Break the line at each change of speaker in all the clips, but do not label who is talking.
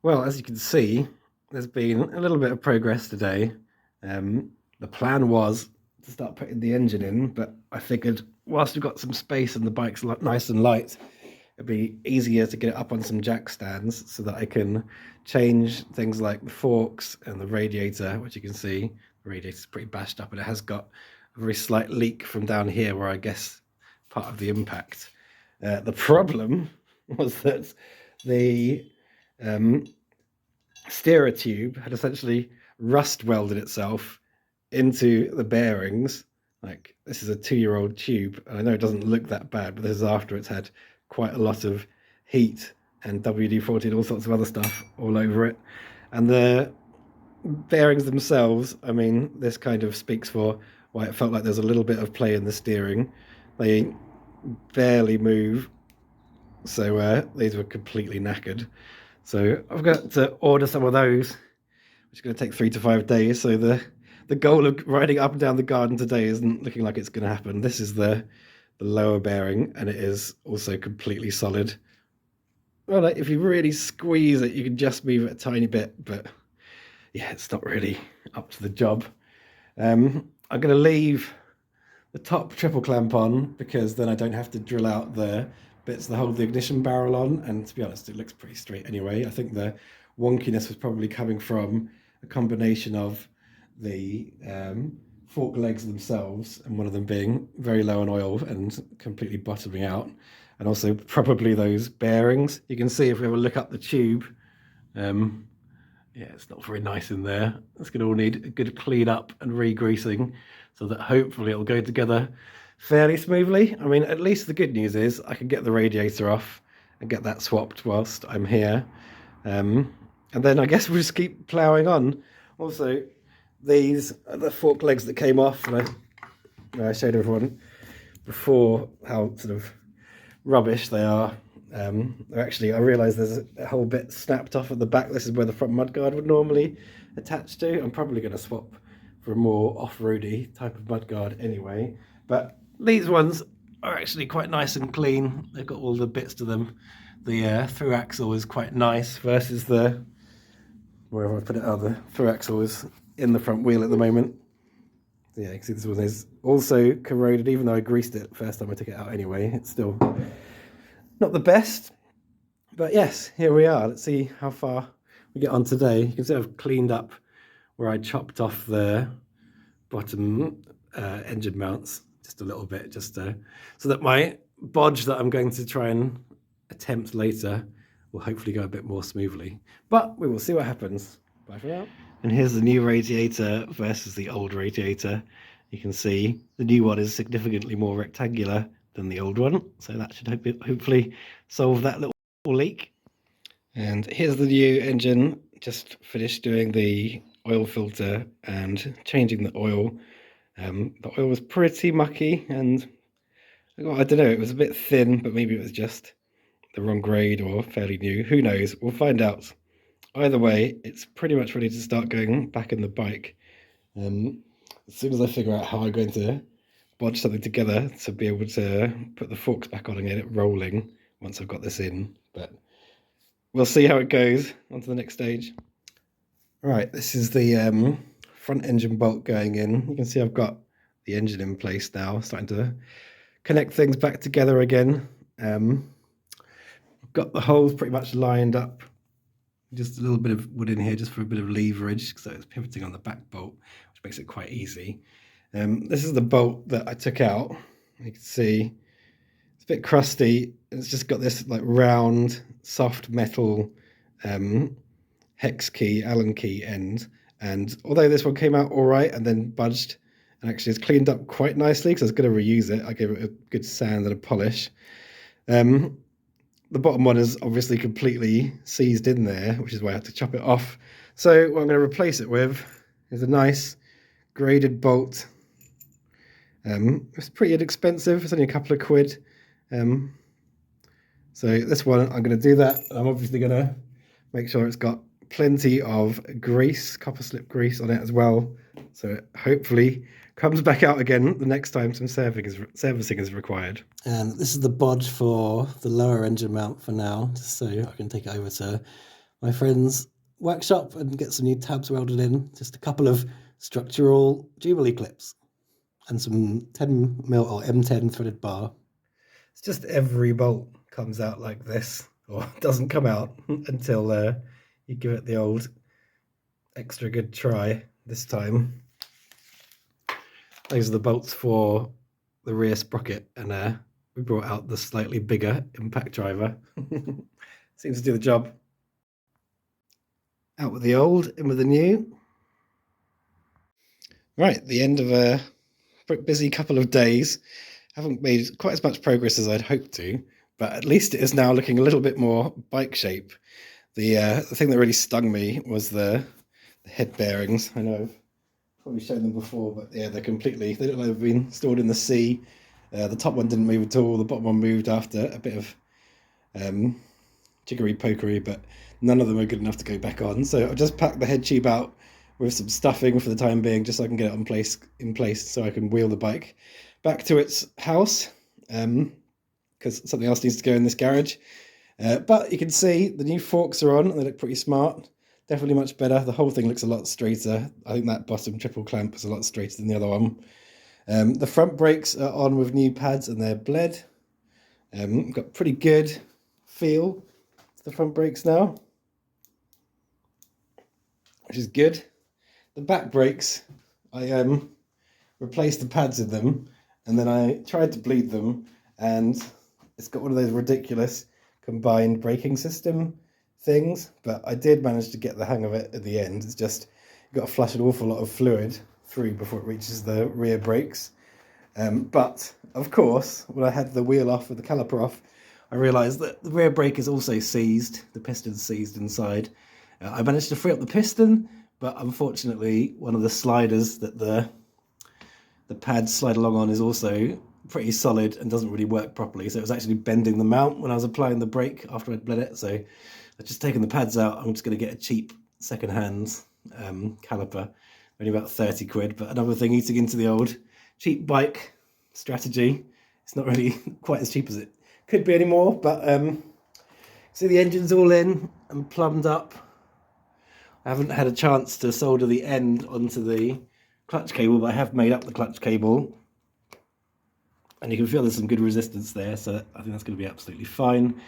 Well, as you can see, there's been a little bit of progress today. The plan was to start putting the engine in, but I figured whilst we've got some space and the bike's nice and light, it'd be easier to get it up on some jack stands so that I can change things like the forks and the radiator, which you can see the radiator's pretty bashed up and it has got a very slight leak from down here where I guess part of the impact. The problem was that the steerer tube had essentially rust welded itself into the bearings. Like, this is a 2-year-old tube, and I know it doesn't look that bad, but this is after it's had quite a lot of heat and WD-40 and all sorts of other stuff all over it. And the bearings themselves, I mean, this kind of speaks for why it felt like there's a little bit of play in the steering. They barely move, so these were completely knackered. So I've got to order some of those, which is going to take 3 to 5 days. So the goal of riding up and down the garden today isn't looking like it's going to happen. This is the lower bearing, and it is also completely solid. Well, like, if you really squeeze it, you can just move it a tiny bit, but yeah, it's not really up to the job. I'm going to leave the top triple clamp on because then I don't have to drill out the bits that hold the ignition barrel on, and to be honest, it looks pretty straight anyway. I think the wonkiness was probably coming from a combination of the fork legs themselves and one of them being very low on oil and completely bottoming out, and also probably those bearings. You can see if we have a look up the tube, yeah, it's not very nice in there. It's going to all need a good clean up and re-greasing so that hopefully it'll go together fairly smoothly. I mean, at least the good news is I can get the radiator off and get that swapped whilst I'm here. And then I guess we'll just keep ploughing on. Also, these are the fork legs that came off, and I showed everyone before how sort of rubbish they are. Actually, I realised there's a whole bit snapped off at the back. This is where the front mudguard would normally attach to. I'm probably going to swap for a more off-roady type of mudguard anyway. But these ones are actually quite nice and clean. They've got all the bits to them. The through axle is quite nice versus the, wherever I put it, the through axle is in the front wheel at the moment. So yeah, you can see this one is also corroded, even though I greased it first time I took it out anyway. It's still not the best, but yes, here we are. Let's see how far we get on today. You can see I've cleaned up where I chopped off the bottom engine mounts just a little bit, just so that my bodge that I'm going to try and attempt later will hopefully go a bit more smoothly. But we will see what happens. Bye for now. And here's the new radiator versus the old radiator. You can see the new one is significantly more rectangular than the old one, so that should hopefully solve that little leak. And here's the new engine. Just finished doing the oil filter and changing the oil. The oil was pretty mucky, and I don't know, it was a bit thin, but maybe it was just the wrong grade or fairly new. Who knows? We'll find out. Either way, it's pretty much ready to start going back in the bike. As soon as I figure out how I'm going to bodge something together to be able to put the forks back on and get it rolling once I've got this in. But we'll see how it goes. On to the next stage. Right, this is the front engine bolt going in. You can see I've got the engine in place now, starting to connect things back together again. I've got the holes pretty much lined up. Just a little bit of wood in here just for a bit of leverage, so it's pivoting on the back bolt, which makes it quite easy. This is the bolt that I took out. You can see it's a bit crusty. It's just got this like round, soft metal hex key, Allen key end. And although this one came out all right and then budged and actually it's cleaned up quite nicely because I was going to reuse it, I gave it a good sand and a polish. The bottom one is obviously completely seized in there, which is why I had to chop it off. So what I'm going to replace it with is a nice graded bolt. It's pretty inexpensive. It's only a couple of quid. So this one, I'm going to do that. I'm obviously going to make sure it's got plenty of grease, copper slip grease on it as well. So it hopefully comes back out again the next time some servicing is required. And this is the bodge for the lower engine mount for now, just so I can take it over to my friend's workshop and get some new tabs welded in. Just a couple of structural Jubilee clips and some 10mm or M10 threaded bar. It's just every bolt comes out like this, or doesn't come out until you give it the old extra good try this time. Those are the bolts for the rear sprocket, and we brought out the slightly bigger impact driver. Seems to do the job. Out with the old, in with the new. Right, the end of a busy couple of days. Haven't made quite as much progress as I'd hoped to, but at least it is now looking a little bit more bike shape. The thing that really stung me was the head bearings. I know I've probably shown them before, but yeah, they look like they've been stored in the sea. The top one didn't move at all. The bottom one moved after a bit of jiggery pokery, but none of them are good enough to go back on. So I've just packed the head tube out with some stuffing for the time being, just so I can get it in place so I can wheel the bike back to its house, because something else needs to go in this garage. But you can see the new forks are on and they look pretty smart. Definitely much better. The whole thing looks a lot straighter. I think that bottom triple clamp is a lot straighter than the other one. The front brakes are on with new pads and they're bled. Got pretty good feel to the front brakes now, which is good. The back brakes, I replaced the pads in them, and then I tried to bleed them, and it's got one of those ridiculous combined braking system things, but I did manage to get the hang of it at the end. It's just you've got to flush an awful lot of fluid through before it reaches the rear brakes. But of course, when I had the wheel off with the caliper off, I realised that the rear brake is also seized. The piston's seized inside. I managed to free up the piston, but unfortunately one of the sliders that the pads slide along on is also pretty solid and doesn't really work properly, so it was actually bending the mount when I was applying the brake after I'd bled it. So I've just taken the pads out. I'm just going to get a cheap second-hand caliper, only about 30 quid, but another thing eating into the old cheap bike strategy. It's not really quite as cheap as it could be anymore, but see, the engine's all in and plumbed up. I haven't had a chance to solder the end onto the clutch cable, but I have made up the clutch cable, and you can feel there's some good resistance there, so I think that's going to be absolutely fine.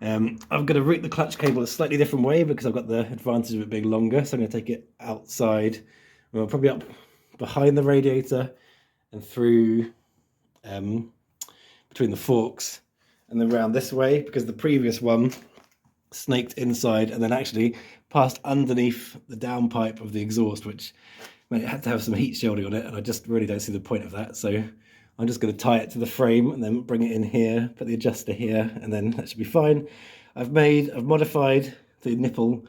I'm going to route the clutch cable a slightly different way because I've got the advantage of it being longer, so I'm going to take it outside, well, probably up behind the radiator and through between the forks, and then round this way, because the previous one snaked inside and then actually passed underneath the downpipe of the exhaust, which meant it had to have some heat shielding on it, and I just really don't see the point of that. So I'm just going to tie it to the frame and then bring it in here, put the adjuster here, and then that should be fine. I've modified the nipple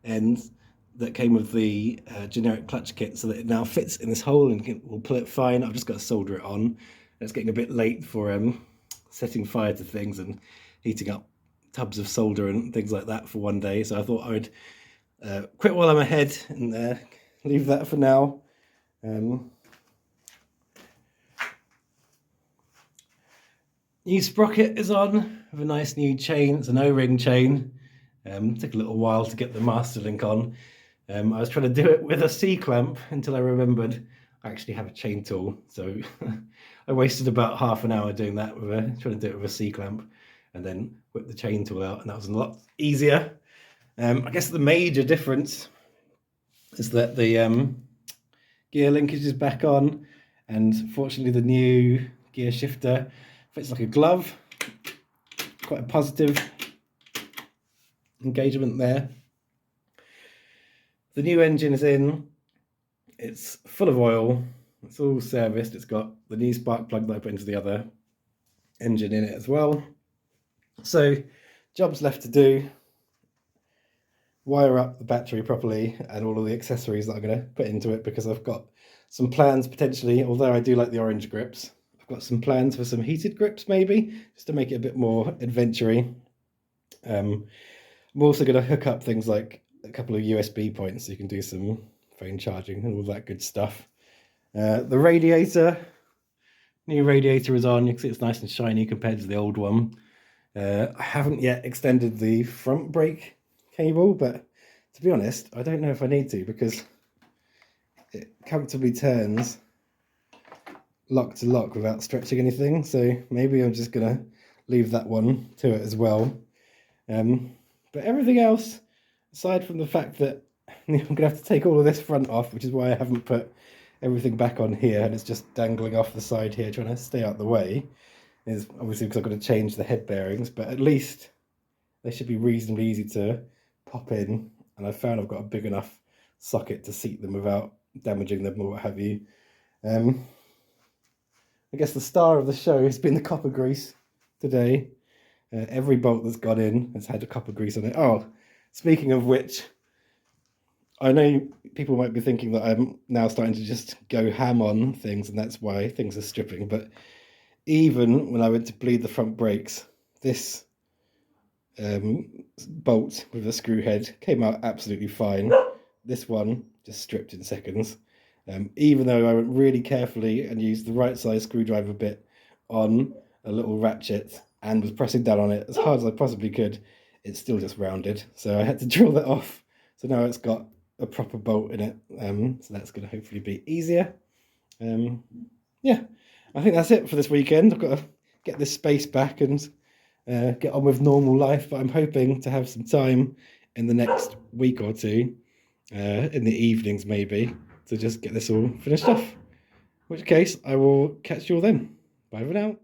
end that came with the generic clutch kit so that it now fits in this hole and will pull it fine. I've just got to solder it on. It's getting a bit late for setting fire to things and heating up tubs of solder and things like that for one day, so I thought I would quit while I'm ahead and leave that for now. New sprocket is on with a nice new chain. It's an O-ring chain. Took a little while to get the master link on. I was trying to do it with a C-clamp until I remembered I actually have a chain tool, so I wasted about half an hour doing that with trying to do it with a C-clamp, and then whip the chain tool out, and that was a lot easier. I guess the major difference is that the gear linkage is back on, and fortunately the new gear shifter fits like a glove. Quite a positive engagement there. The new engine is in. It's full of oil. It's all serviced. It's got the new spark plug that I put into the other engine in it as well. So jobs left to do. Wire up the battery properly and all of the accessories that I'm going to put into it, because I've got some plans potentially, although I do like the orange grips, I've got some plans for some heated grips maybe, just to make it a bit more adventure-y. I'm also going to hook up things like a couple of USB points so you can do some phone charging and all that good stuff. The radiator, new radiator is on. You can see it's nice and shiny compared to the old one. I haven't yet extended the front brake cable, but to be honest, I don't know if I need to, because it comfortably turns lock to lock without stretching anything. So maybe I'm just gonna leave that one to it as well. But everything else, aside from the fact that I'm gonna have to take all of this front off, which is why I haven't put everything back on here, and it's just dangling off the side here trying to stay out the way, is obviously because I've got to change the head bearings, but at least they should be reasonably easy to pop in, and I found I've got a big enough socket to seat them without damaging them or what have you. I guess the star of the show has been the copper grease today. Every bolt that's gone in has had a copper grease on it. Oh, speaking of which, I know people might be thinking that I'm now starting to just go ham on things, and that's why things are stripping, but even when I went to bleed the front brakes, this bolt with the screw head came out absolutely fine. This one just stripped in seconds. Even though I went really carefully and used the right size screwdriver bit on a little ratchet and was pressing down on it as hard as I possibly could, it still just rounded. So I had to drill that off. So now it's got a proper bolt in it. So that's going to hopefully be easier. Yeah, I think that's it for this weekend. I've got to get this space back and get on with normal life, but I'm hoping to have some time in the next week or two, in the evenings maybe, to just get this all finished off. In which case, I will catch you all then. Bye for now.